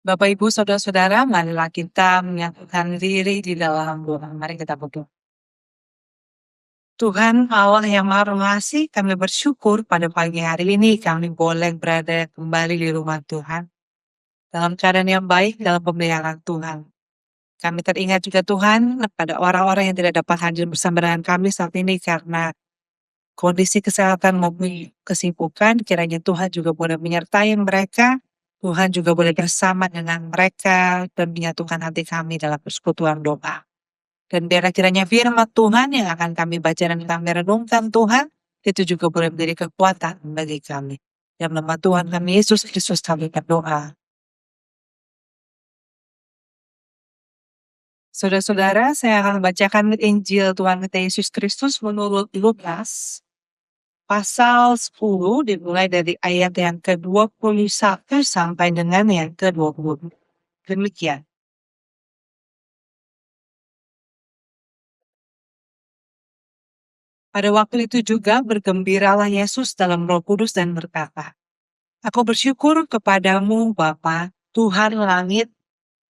Bapak, Ibu, Saudara-saudara, marilah kita menyatukan diri di dalam doa. Mari kita berdoa. Tuhan Allah yang Maha Pengasih, kami bersyukur pada pagi hari ini kami boleh berada kembali di rumah Tuhan dalam keadaan yang baik dalam pemeliharaan Tuhan. Kami teringat juga Tuhan pada orang-orang yang tidak dapat hadir bersama dengan kami saat ini karena kondisi kesehatan maupun kesibukan. Kiranya Tuhan juga boleh menyertai mereka. Tuhan juga boleh bersama dengan mereka dan menyatukan hati kami dalam persekutuan doa. Dan biarlah kiranya firman Tuhan yang akan kami baca dan kami renungkan Tuhan, itu juga boleh menjadi kekuatan bagi kami. Dalam nama Tuhan kami Yesus Kristus kami berdoa. Saudara-saudara, saya akan membacakan Injil Tuhan kita Yesus Kristus menurut Lukas pasal 10 dimulai dari ayat yang ke-21 sampai dengan yang ke-20. Demikian. Pada waktu itu juga bergembiralah Yesus dalam Roh Kudus dan berkata, "Aku bersyukur kepadamu Bapa, Tuhan langit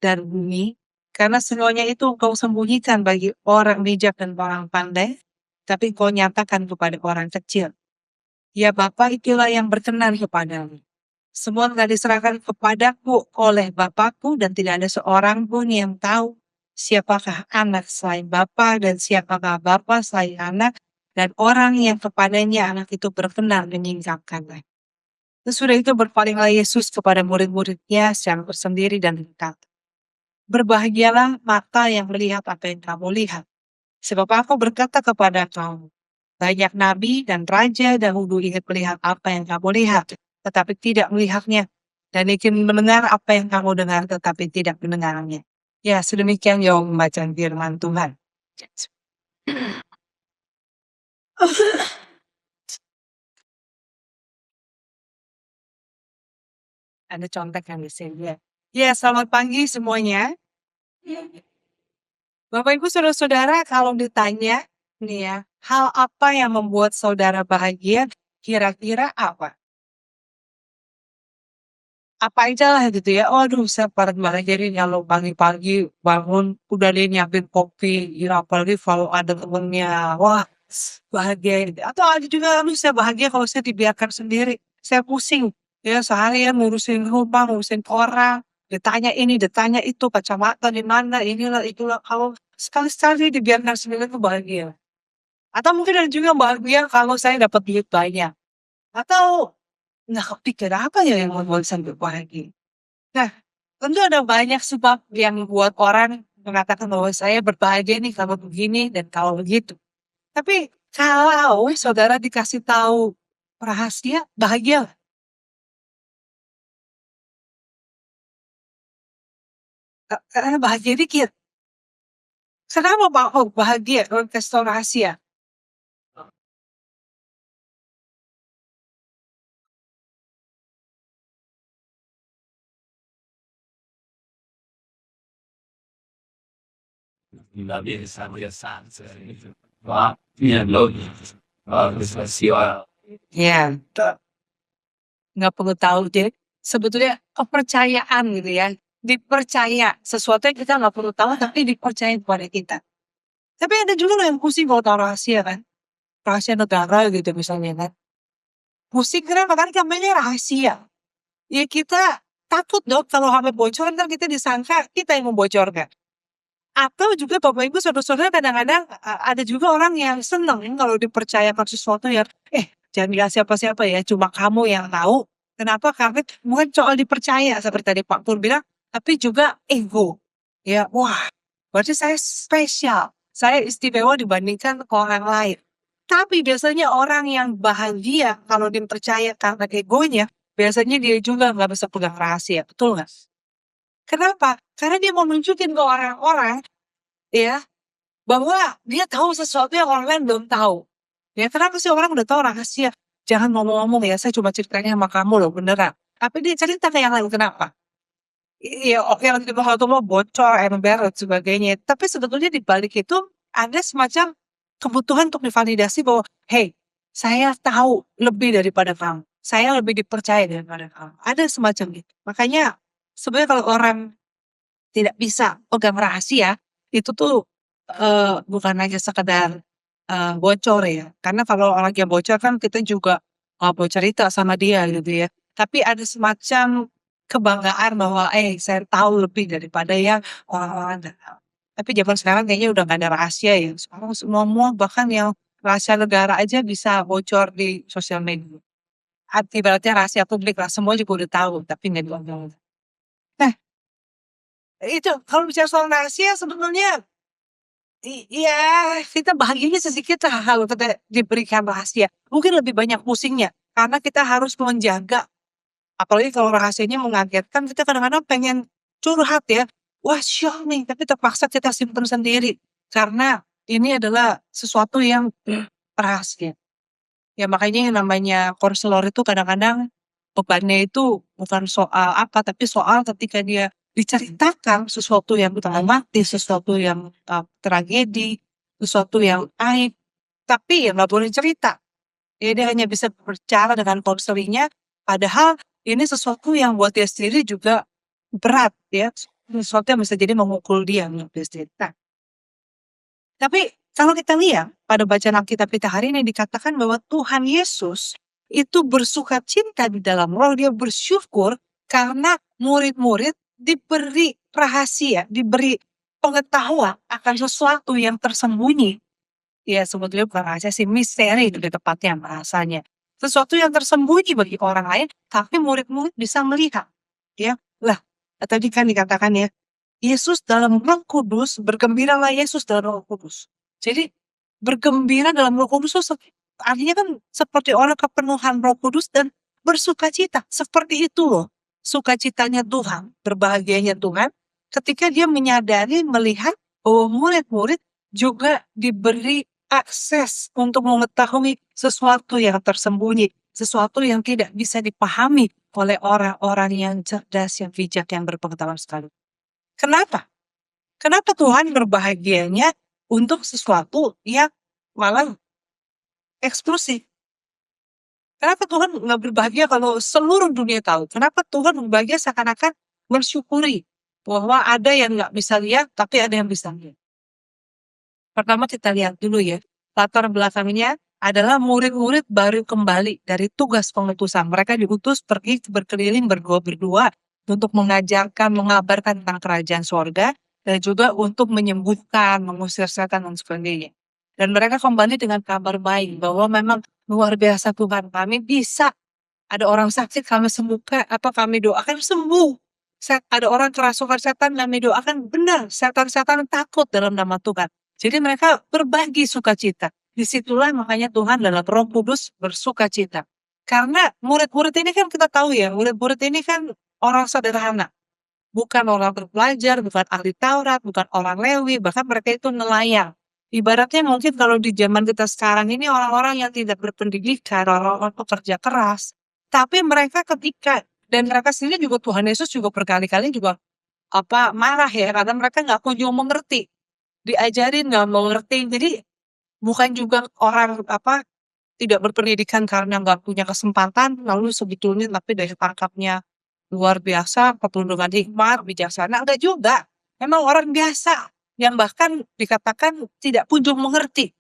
dan bumi, karena semuanya itu Engkau sembunyikan bagi orang bijak dan orang pandai, tapi Engkau nyatakan kepada orang kecil. Ya Bapa, itulah yang berkenan kepadamu. Semua telah diserahkan kepadaku oleh Bapakku dan tidak ada seorang pun yang tahu siapakah anak selain Bapa dan siapakah Bapa selain anak dan orang yang kepadanya anak itu berkenan menyingkapkannya." Sesudah itu berpalinglah Yesus kepada murid-muridnya secara bersendiri dan berkata, "Berbahagialah mata yang melihat apa yang kamu lihat. Sebab aku berkata kepada kamu, banyak nabi dan raja dahulu ingin melihat apa yang kamu lihat, tetapi tidak melihatnya. Dan ingin mendengar apa yang kamu dengar, tetapi tidak mendengarnya." Ya, sedemikian yang membaca firman Tuhan. Ada contekan di sini. Ya, ya, selamat pagi semuanya. Bapak, Ibu, Saudara-saudara, kalau ditanya nih ya, hal apa yang membuat saudara bahagia, kira-kira apa? Apa aja lah gitu ya. Aduh, saya paling bahagia nih kalau pagi-pagi bangun udah deh nyiapin kopi, ya apalagi kalau ada temennya. Wah, bahagia gitu. Atau ada juga, aduh saya bahagia kalau saya dibiarkan sendiri. Saya pusing. Ya seharian ngurusin rumah, ngurusin orang. Ditanya ini, ditanya itu, kacamata di mana, inilah, itulah. Kalau sekali-sekali dibiarkan sendiri itu bahagia. Atau mungkin ada juga bahagia kalau saya dapat duit banyak. Atau nggak kepikir apa ya yang membuat saya bahagia. Nah, tentu ada banyak sebab yang membuat orang mengatakan bahwa saya berbahagia nih kalau begini dan kalau begitu. Tapi kalau saudara dikasih tahu rahasia, bahagia. Bahagia dikit. Kenapa Pak? Oh, bahagia kalau kasih tahu rahasia. La Bielsa voy a Sanse. Va, bien, lo Ya, nggak perlu tahu. Jadi sebetulnya kepercayaan gitu ya. Dipercaya sesuatu yang kita nggak perlu tahu tapi dipercaya kepada kita. Tapi ada juga loh yang pusing kalau tahu rahasia kan. Rahasia negara gitu misalnya kan. Pusing kenapa? Kan namanya rahasia. Ya kita takut dong kalau HP bocor kan kita disangka kita yang membocorkan. Atau juga Bapak Ibu Saudara-saudara kadang-kadang ada juga orang yang seneng kalau dipercayakan sesuatu yang jangan bilang siapa-siapa ya, cuma kamu yang tahu. Kenapa? Karena bukan soal dipercaya seperti tadi Pak Pur bilang, tapi juga ego. Ya, wah, berarti saya spesial. Saya istimewa dibandingkan orang lain. Tapi biasanya orang yang bahagia kalau dipercaya karena egonya, biasanya dia juga nggak bisa pegang rahasia, betul nggak? Kenapa? Karena dia mau nunjukin ke orang-orang, ya, bahwa dia tahu sesuatu yang orang lain belum tahu. Ya, kenapa sih orang udah tahu rahasia? Jangan ngomong-ngomong ya, saya cuma ceritanya sama kamu loh, beneran. Tapi dia cerita ke yang lain, kenapa? Iya, oke nanti satu mau bocor, ember, dan sebagainya. Tapi sebetulnya di balik itu ada semacam kebutuhan untuk divalidasi bahwa, hey, saya tahu lebih daripada kamu. Saya lebih dipercaya daripada kamu. Ada semacam itu. Makanya Sebenarnya kalau orang tidak bisa pegang rahasia, itu tuh, bukan hanya sekedar, bocor ya, karena kalau orang yang bocor kan kita juga nggak mau cerita sama dia gitu ya. Tapi ada semacam kebanggaan bahwa, saya tahu lebih daripada yang orang-orang nggak tahu. Tapi zaman sekarang kayaknya udah nggak ada rahasia ya, sekarang semua bahkan yang rahasia negara aja bisa bocor di sosial media. Ibaratnya rahasia publik lah, semua juga udah tahu, tapi nggak diomongin. Nah, itu kalau bicara soal rahasia sebetulnya iya, kita bahagianya sedikit lah kalau kita diberikan rahasia. Mungkin lebih banyak pusingnya, karena kita harus menjaga, apalagi kalau rahasianya mengagetkan, kita kadang-kadang pengen curhat ya. Wah, syok nih, tapi terpaksa kita simpen sendiri. Karena ini adalah sesuatu yang rahasia. Ya makanya yang namanya konselor itu kadang-kadang bebannya itu bukan soal apa, tapi soal ketika dia diceritakan sesuatu yang traumatis, sesuatu yang, tragedi, sesuatu yang aib, tapi ya nggak boleh cerita. Ya dia hanya bisa berbicara dengan konselingnya, padahal ini sesuatu yang buat dia sendiri juga berat ya, sesuatu yang bisa jadi memukul dia menurut dia sendiri. Nah, tapi kalau kita lihat pada bacaan Alkitab kita hari ini dikatakan bahwa Tuhan Yesus itu bersukacita di dalam roh, dia bersyukur karena murid-murid diberi rahasia, diberi pengetahuan akan sesuatu yang tersembunyi. Ya sebetulnya bukan rahasia sih, misteri lebih tepatnya bahasanya. Sesuatu yang tersembunyi bagi orang lain, tapi murid-murid bisa melihat. Ya, lah tadi kan dikatakan ya, Yesus dalam Roh Kudus, bergembiralah Yesus dalam Roh Kudus. Jadi bergembira dalam Roh Kudus itu artinya kan seperti orang kepenuhan Roh Kudus dan bersukacita. Seperti itu loh. Sukacitanya Tuhan, berbahagianya Tuhan ketika dia menyadari melihat bahwa murid-murid juga diberi akses untuk mengetahui sesuatu yang tersembunyi, sesuatu yang tidak bisa dipahami oleh orang-orang yang cerdas, yang bijak, yang berpengetahuan sekali. Kenapa? Kenapa Tuhan berbahagianya untuk sesuatu yang malah eksklusif? Kenapa Tuhan nggak berbahagia kalau seluruh dunia tahu? Kenapa Tuhan berbahagia seakan-akan bersyukuri bahwa ada yang nggak bisa lihat, tapi ada yang bisa lihat? Pertama kita lihat dulu ya, latar belakangnya adalah murid-murid baru kembali dari tugas pengutusan. Mereka diutus pergi berkeliling berdua-berdua untuk mengajarkan, mengabarkan tentang kerajaan sorga, dan juga untuk menyembuhkan, mengusir setan dan sebagainya. Dan mereka kembali dengan kabar baik bahwa memang luar biasa Tuhan kami bisa. Ada orang sakit kami sembuhkan atau kami doakan sembuh. Ada orang kerasukan setan kami doakan benar. Setan-setan takut dalam nama Tuhan. Jadi mereka berbagi sukacita. Disitulah makanya Tuhan dalam Roh Kudus bersukacita. Karena murid-murid ini kan kita tahu ya, murid-murid ini kan orang sederhana. Bukan orang terpelajar, bukan ahli Taurat, bukan orang Lewi, bahkan mereka itu nelayan. Ibaratnya mungkin kalau di zaman kita sekarang ini orang-orang yang tidak berpendidikan, orang-orang pekerja keras. Tapi mereka ketika, dan mereka sendiri juga Tuhan Yesus juga berkali-kali juga marah ya, karena mereka nggak kunjung mengerti. Diajarin nggak mengerti. Jadi bukan juga orang tidak berpendidikan karena nggak punya kesempatan, lalu sebetulnya tapi dari tangkapnya luar biasa, keturunan hikmat, bijaksana, enggak juga. Memang orang biasa yang bahkan dikatakan tidak kunjung mengerti.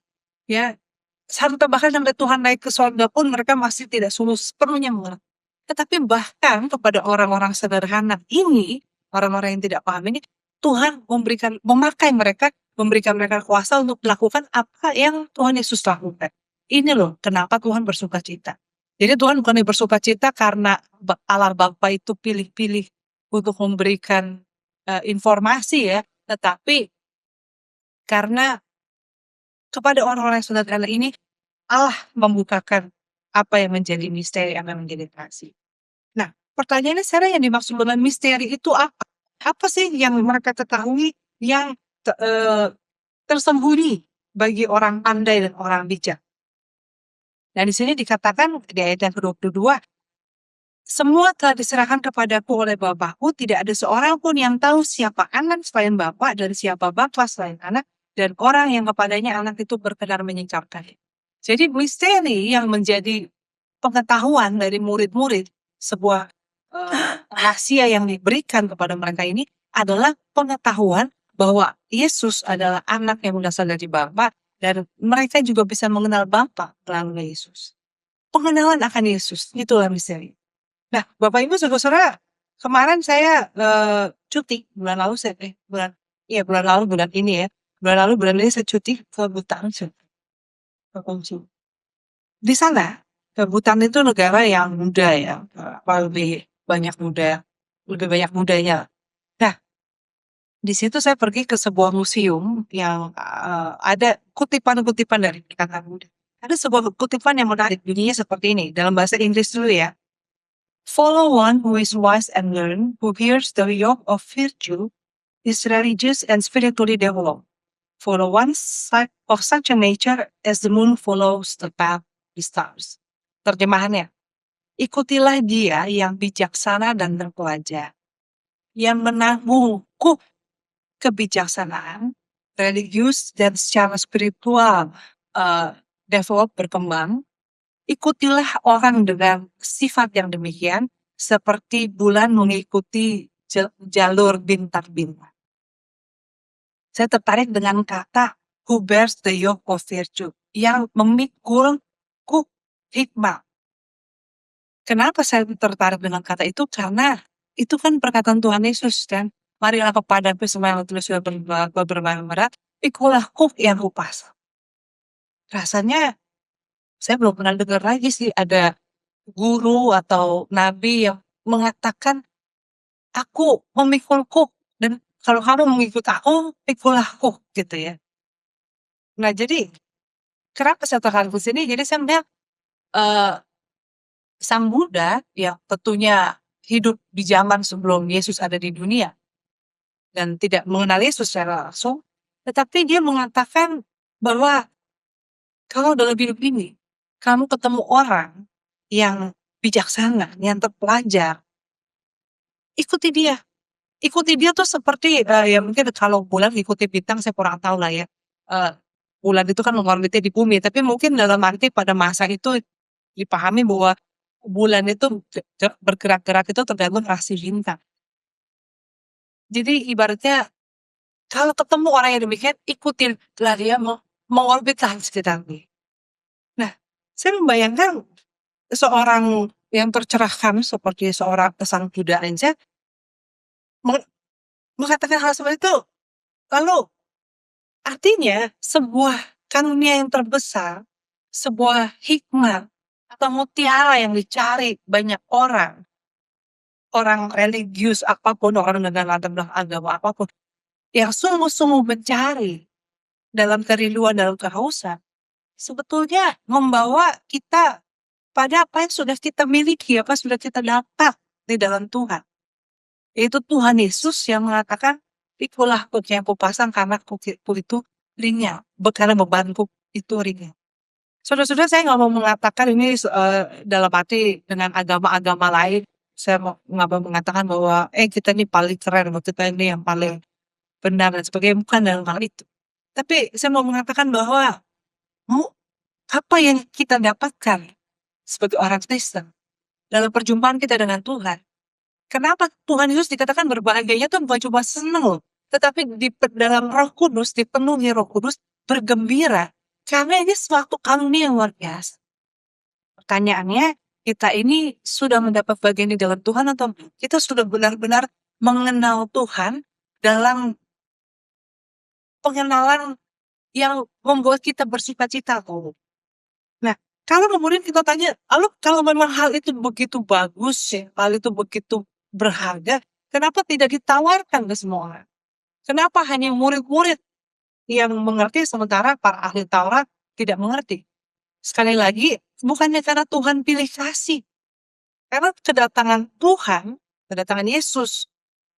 Ya, sampai bahkan sampai Tuhan naik ke surga pun mereka masih tidak sepenuhnya mengerti. Tetapi bahkan kepada orang-orang sederhana ini, orang-orang yang tidak paham ini, Tuhan memakai mereka, memberikan mereka kuasa untuk melakukan apa yang Tuhan Yesus lakukan. Ini loh kenapa Tuhan bersukacita. Jadi Tuhan bukan bersukacita karena Allah Bapa itu pilih-pilih untuk memberikan informasi ya, tetapi karena kepada orang-orang yang sederhana ini Allah membukakan apa yang menjadi misteri, apa yang menjadi rahasia. Nah, pertanyaannya sekarang yang dimaksud dengan misteri itu apa? Apa sih yang mereka ketahui yang tersembunyi bagi orang pandai dan orang bijak? Nah, di sini dikatakan di ayat yang ke-22, semua telah diserahkan kepadaku oleh Bapakku, tidak ada seorang pun yang tahu siapa anak selain Bapa dan siapa Bapa selain anak, dan orang yang kepadanya anak itu berkenan menyingkapkannya. Jadi misteri yang menjadi pengetahuan dari murid-murid, sebuah rahasia yang diberikan kepada mereka ini adalah pengetahuan bahwa Yesus adalah anak yang berasal dari Bapa dan mereka juga bisa mengenal Bapa melalui Yesus. Pengenalan akan Yesus, itulah misteri. Nah, Bapak Ibu Saudara-saudara, kemarin saya cuti bulan lalu bulan lalu bulan ini ya. Bulan ini saya cuti ke Bhutan. Ke Kongsi. Di sana, Bhutan itu negara yang muda ya, lebih banyak mudanya. Nah, di situ saya pergi ke sebuah museum yang ada kutipan-kutipan dari perkataan Buddha. Ada sebuah kutipan yang menarik, bunyinya seperti ini, dalam bahasa Inggris dulu ya. Follow one who is wise and learned, who bears the yoke of virtue, is religious and spiritually developed. Follow one of such a nature as the moon follows the path of the stars. Terjemahannya, ikutilah dia yang bijaksana dan terpelajar, yang menanggung kebijaksanaan, religius dan secara spiritual develop berkembang. Ikutilah orang dengan sifat yang demikian, seperti bulan mengikuti jalur bintang-bintang. Saya tertarik dengan kata who bears the yoke of virtue, yang memikul hikmah. Kenapa saya tertarik dengan kata itu? Karena itu kan perkataan Tuhan Yesus kan. Marilah kepadaku semua yang letih sudah berbeban berat, pikulah yang kupas. Rasanya saya belum pernah dengar lagi sih ada guru atau nabi yang mengatakan, aku memikul dan kalau kamu mengikut aku, pikulah gitu ya. Nah jadi, kenapa saya tertarik di sini? Jadi saya melihat Sang Buddha yang tentunya hidup di zaman sebelum Yesus ada di dunia dan tidak mengenal Yesus secara langsung, tetapi dia mengatakan bahwa kalau dalam hidup ini kamu ketemu orang yang bijaksana, yang terpelajar, ikuti dia. Ikuti dia tuh seperti ya mungkin kalau bulan ikuti bintang saya kurang tahu lah ya. Bulan itu kan mengorbitnya di bumi, tapi mungkin dalam arti pada masa itu dipahami bahwa bulan itu bergerak-gerak itu tergantung rasi bintang. Jadi ibaratnya kalau ketemu orang yang demikian, ikutinlah dia mengorbitlah sekitarnya. Nah, saya membayangkan seorang yang tercerahkan seperti seorang Sang Buddha aja mengatakan hal seperti itu. Lalu artinya sebuah karunia yang terbesar, sebuah hikmah atau mutiara yang dicari banyak orang religius apapun, orang dengan latar belakang agama apapun, yang sungguh-sungguh mencari dalam kerinduan, dalam kehausan, sebetulnya membawa kita pada apa yang sudah kita miliki, apa yang sudah kita dapat di dalam Tuhan. Yaitu Tuhan Yesus yang mengatakan, pikulah yang kupasang karena kukul itu ringan, karena bebanku itu ringan. Saudara-saudara, saya nggak mau mengatakan ini dalam arti dengan agama-agama lain, saya nggak mau mengatakan bahwa kita ini paling keren, kita ini yang paling benar dan sebagainya, bukan dalam hal itu. Tapi saya mau mengatakan bahwa apa yang kita dapatkan sebagai orang Kristen dalam perjumpaan kita dengan Tuhan. Kenapa Tuhan Yesus dikatakan berbahagianya itu bukan cuma senang, tetapi di dalam Roh Kudus, dipenuhi Roh Kudus, bergembira. Karena ini suatu karunia yang luar biasa. Pertanyaannya, kita ini sudah mendapat bagian di dalam Tuhan atau kita sudah benar-benar mengenal Tuhan dalam pengenalan yang membuat kita bersukacita. Nah, kalau kemudian kita tanya, lalu kalau memang hal itu begitu bagus, ya, hal itu begitu berharga, kenapa tidak ditawarkan ke semua orang? Kenapa hanya murid-murid yang mengerti sementara para ahli Taurat tidak mengerti? Sekali lagi, bukannya karena Tuhan pilih kasih. Karena kedatangan Tuhan, kedatangan Yesus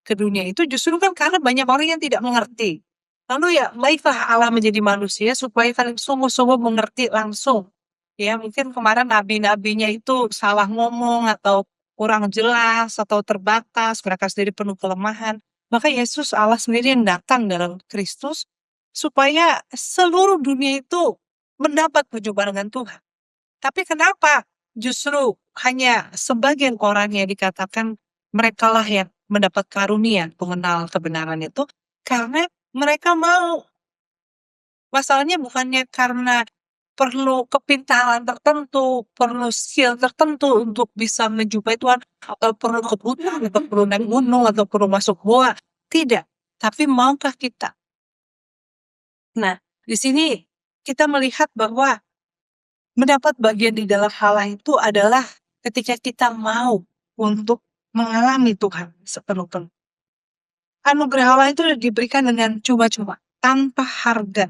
ke dunia itu justru kan karena banyak orang yang tidak mengerti. Lalu ya, baiklah Allah menjadi manusia supaya kalian sungguh-sungguh mengerti langsung. Ya, mungkin kemarin nabi-nabinya itu salah ngomong atau kurang jelas atau terbatas, mereka sendiri penuh kelemahan. Maka Yesus Allah sendiri yang datang dalam Kristus supaya seluruh dunia itu mendapat perjumpaan dengan Tuhan. Tapi kenapa justru hanya sebagian orang yang dikatakan merekalah yang mendapat karunia mengenal kebenaran itu karena mereka mau. Masalahnya bukannya karena perlu kepintaran tertentu, perlu skill tertentu untuk bisa menjumpai Tuhan, atau perlu ke hutan, atau perlu naik gunung, atau perlu masuk goa, tidak. Tapi maukah kita? Nah, di sini kita melihat bahwa mendapat bagian di dalam hal itu adalah ketika kita mau untuk mengalami Tuhan sepenuh-penuh. Anugerah Allah itu diberikan dengan cuma-cuma, tanpa harga.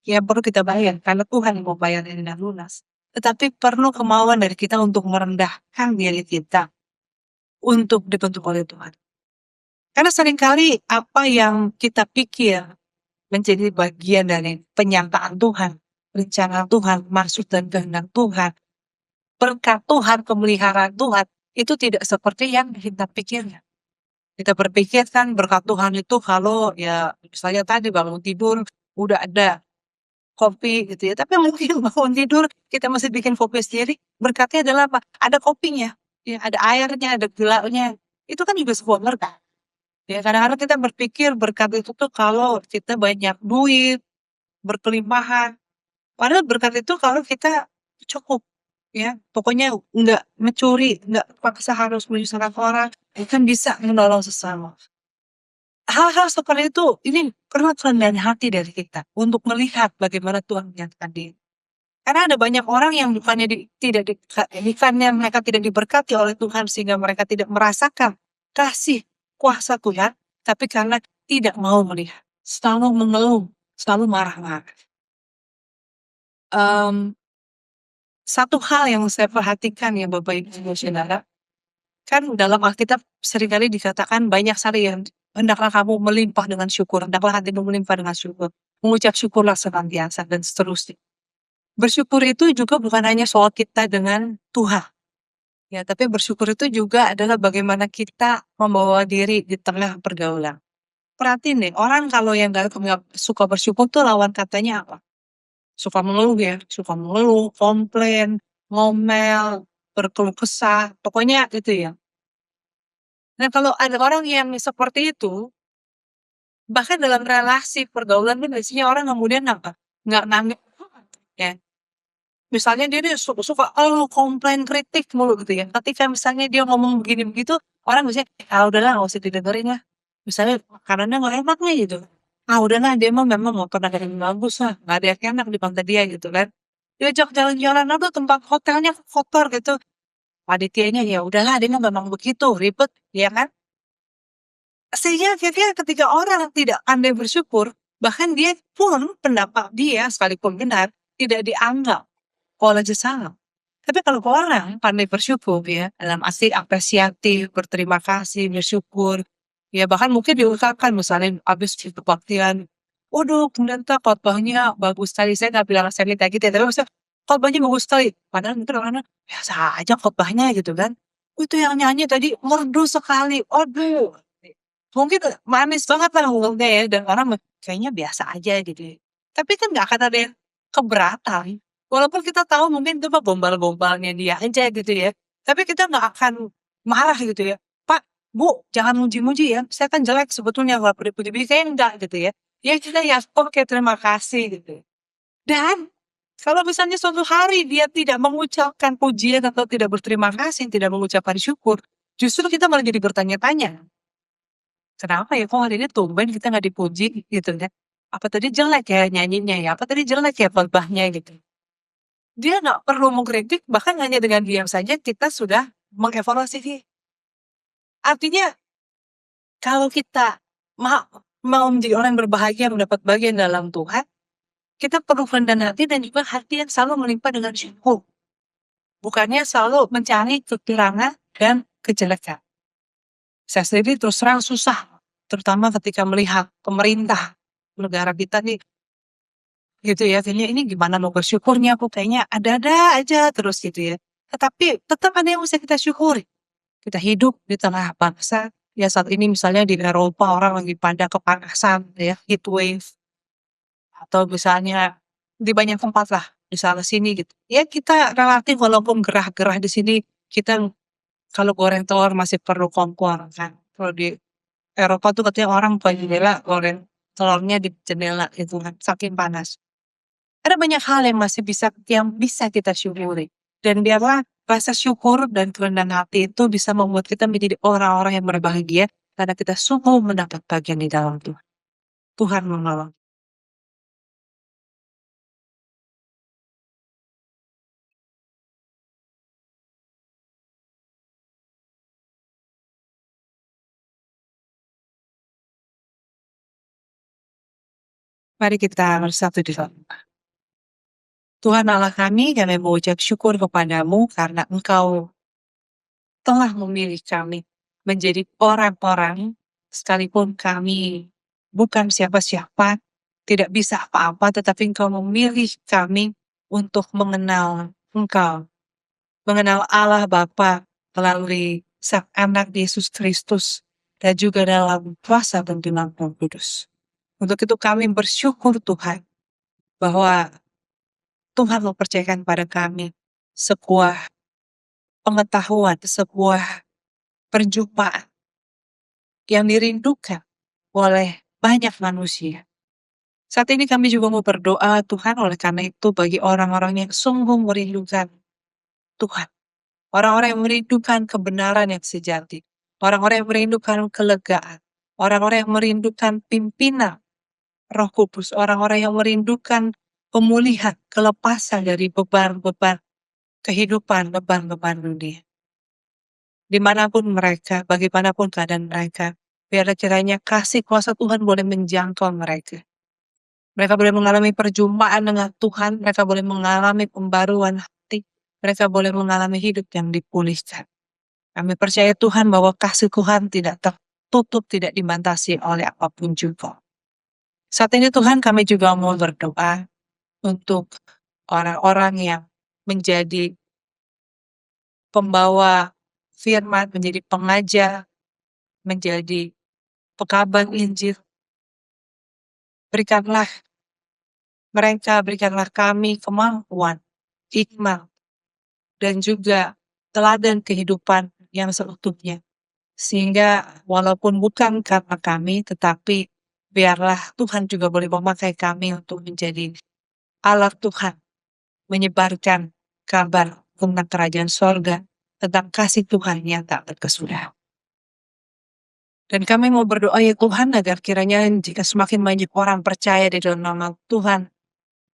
Ya perlu kita bayar, karena Tuhan yang mau bayar dengan lunas. Tetapi perlu kemauan dari kita untuk merendahkan diri kita untuk dibentuk oleh Tuhan. Karena seringkali apa yang kita pikir menjadi bagian dari penyataan Tuhan, rencana Tuhan, maksud dan kehendak Tuhan, berkat Tuhan, pemeliharaan Tuhan, itu tidak seperti yang kita pikirkan. Kita berpikir kan berkat Tuhan itu kalau ya misalnya tadi bangun tidur udah ada kopi gitu ya, tapi mungkin bangun tidur kita masih bikin kopi sendiri, berkatnya adalah apa? Ada kopinya, ya ada airnya, ada gulanya, itu kan juga sebuah berkat. Ya kadang-kadang kita berpikir berkat itu tuh kalau kita banyak duit, berkelimpahan, padahal berkat itu kalau kita cukup, ya pokoknya nggak mencuri, nggak paksa harus menyusahkan orang, kan bisa menolong sesama. Hal-hal seperti itu, ini perlu kerendahan hati dari kita untuk melihat bagaimana Tuhan menyatakan diri. Karena ada banyak orang yang bukannya bukannya mereka tidak diberkati oleh Tuhan sehingga mereka tidak merasakan kasih kuasa Tuhan, tapi karena tidak mau melihat, selalu mengeluh, selalu marah-marah. Satu hal yang saya perhatikan ya Bapak Ibu Saudara, kan dalam Alkitab seringkali dikatakan banyak sekali yang hendaklah kamu melimpah dengan syukur, hendaklah hatimu melimpah dengan syukur, mengucap syukurlah senantiasa dan seterusnya. Bersyukur itu juga bukan hanya soal kita dengan Tuhan, ya, tapi bersyukur itu juga adalah bagaimana kita membawa diri di tengah pergaulan. Perhatiin deh, orang kalau yang nggak suka bersyukur tuh lawan katanya apa? Suka mengeluh ya, suka mengeluh, komplain, ngomel, berkeluh kesah, pokoknya itu ya. Nah kalau ada orang yang seperti itu, bahkan dalam relasi pergaulan tuh biasanya orang kemudian apa? Nggak nangis, ya. Misalnya dia nih suka komplain kritik mulu gitu ya. Ketika misalnya dia ngomong begini begitu, orang biasanya, ah udahlah nggak usah didengerin lah. Misalnya makanannya nggak enak nih gitu. Ah udahlah dia mah memang nggak pernah ada yang bagus lah, nggak ada yang enak di pantai dia gitu kan. Diajak jalan-jalan aduh tempat hotelnya kotor gitu. Panitianya ya udahlah dia mah memang begitu, ribet, ya kan? Sehingga akhirnya ketika orang tidak pandai bersyukur, bahkan dia pun pendapat dia sekalipun benar, tidak dianggap oleh sesama. Tapi kalau orang pandai bersyukur ya, dalam arti apresiatif, berterima kasih, bersyukur, ya bahkan mungkin diungkapkan misalnya habis kebaktian, waduh pendeta khotbahnya bagus sekali, saya nggak bilang saya minta gitu ya, tapi maksudnya khotbahnya bagus sekali. Padahal mungkin orangnya biasa aja khotbahnya gitu kan. Itu yang nyanyi tadi merdu sekali, aduh. Mungkin manis banget lah ngomongnya ya, dan orang kayaknya biasa aja gitu ya. Tapi kan nggak akan ada yang keberatan. Walaupun kita tahu mungkin itu mah gombal-gombalnya dia aja gitu ya. Tapi kita nggak akan marah gitu ya. Pak, Bu, jangan muji-muji ya. Saya kan jelek sebetulnya kalau puji-puji. Kayaknya enggak gitu ya. Ya kita ya oke terima kasih gitu. Dan kalau misalnya suatu hari dia tidak mengucapkan pujian atau tidak berterima kasih, tidak mengucapkan syukur, justru kita malah jadi bertanya-tanya. Kenapa ya kok hari ini tumben kita nggak dipuji gitu kan? Apa tadi jelek ya nyanyinya ya? Apa tadi jelek ya khotbahnya gitu? Dia nggak perlu mengkritik, bahkan hanya dengan diam saja kita sudah mengevaluasi dia. Artinya kalau kita mau menjadi orang yang berbahagia mendapat bagian dalam Tuhan, kita perlu rendah hati dan juga hati yang selalu melimpah dengan syukur. Bukannya selalu mencari kekurangan dan kejelekan. Saya sendiri terus terang susah, terutama ketika melihat pemerintah negara kita nih gitu ya, kayaknya ini gimana mau bersyukurnya, kok kayaknya ada-ada aja terus gitu ya. Tetapi tetap ada yang bisa kita syukuri. Kita hidup di tengah bangsa, ya saat ini misalnya di Eropa orang lagi pada kepanasan ya, heat wave, atau misalnya di banyak tempat lah, di sana sini gitu. Ya kita relatif walaupun gerah-gerah di sini, kita Kalau goreng telur masih perlu kompor kan. Kalau di Eropa tuh katanya orang buka jendela goreng telurnya di jendela gitu kan, saking panas. Ada banyak hal yang bisa kita syukuri. Dan biarlah rasa syukur dan kerendahan hati itu bisa membuat kita menjadi orang-orang yang berbahagia karena kita sungguh mendapat bagian di dalam Tuhan. Tuhan menolong. Mari kita bersatu di dalam. Tuhan Allah kami mengucap syukur kepadamu karena Engkau telah memilih kami menjadi orang-orang, sekalipun kami bukan siapa-siapa, tidak bisa apa-apa, tetapi Engkau memilih kami untuk mengenal Engkau, mengenal Allah Bapa melalui Sang Anak Yesus Kristus, dan juga dalam kuasa dan tuntunan Roh Kudus. Untuk itu kami bersyukur Tuhan, bahwa Tuhan mempercayakan pada kami sebuah pengetahuan, sebuah perjumpaan yang dirindukan oleh banyak manusia. Saat ini kami juga mau berdoa Tuhan, oleh karena itu bagi orang-orang yang sungguh merindukan Tuhan, orang-orang yang merindukan kebenaran yang sejati, orang-orang yang merindukan kelegaan, orang-orang yang merindukan pimpinan Roh Kudus, orang-orang yang merindukan pemulihan, kelepasan dari beban-beban kehidupan, beban-beban dunia. Dimanapun mereka, bagaimanapun keadaan mereka, biarlah kiranya kasih kuasa Tuhan boleh menjangkau mereka. Mereka boleh mengalami perjumpaan dengan Tuhan, mereka boleh mengalami pembaruan hati, mereka boleh mengalami hidup yang dipulihkan. Kami percaya Tuhan bahwa kasih Tuhan tidak tertutup, tidak dibatasi oleh apapun juga. Saat ini Tuhan kami juga mau berdoa untuk orang-orang yang menjadi pembawa firman, menjadi pengajar, menjadi pekabar Injil. Berikanlah kami kemampuan, hikmat, dan juga teladan kehidupan yang seutuhnya. Sehingga walaupun bukan karena kami, tetapi biarlah Tuhan juga boleh memakai kami untuk menjadi alat Tuhan, menyebarkan kabar tentang kerajaan sorga, tentang kasih Tuhan yang tak berkesudahan. Dan kami mau berdoa ya Tuhan, agar kiranya jika semakin banyak orang percaya di dalam nama Tuhan,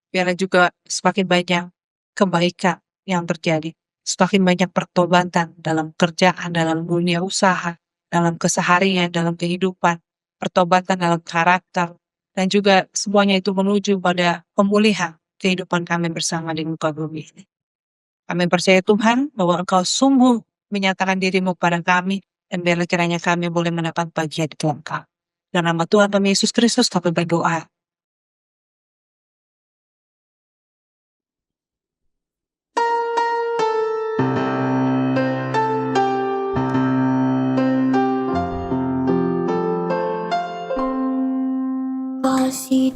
biarlah juga semakin banyak kebaikan yang terjadi, semakin banyak pertobatan dalam kerjaan, dalam dunia usaha, dalam keseharian, dalam kehidupan, pertobatan dalam karakter, dan juga semuanya itu menuju pada pemulihan kehidupan kami bersama di muka bumi ini. Kami percaya Tuhan bahwa Engkau sungguh menyatakan dirimu pada kami, dan biarlah kiranya kami boleh mendapat bagian di dalam Engkau. Dalam nama Tuhan kami Yesus Kristus kami berdoa. Kasih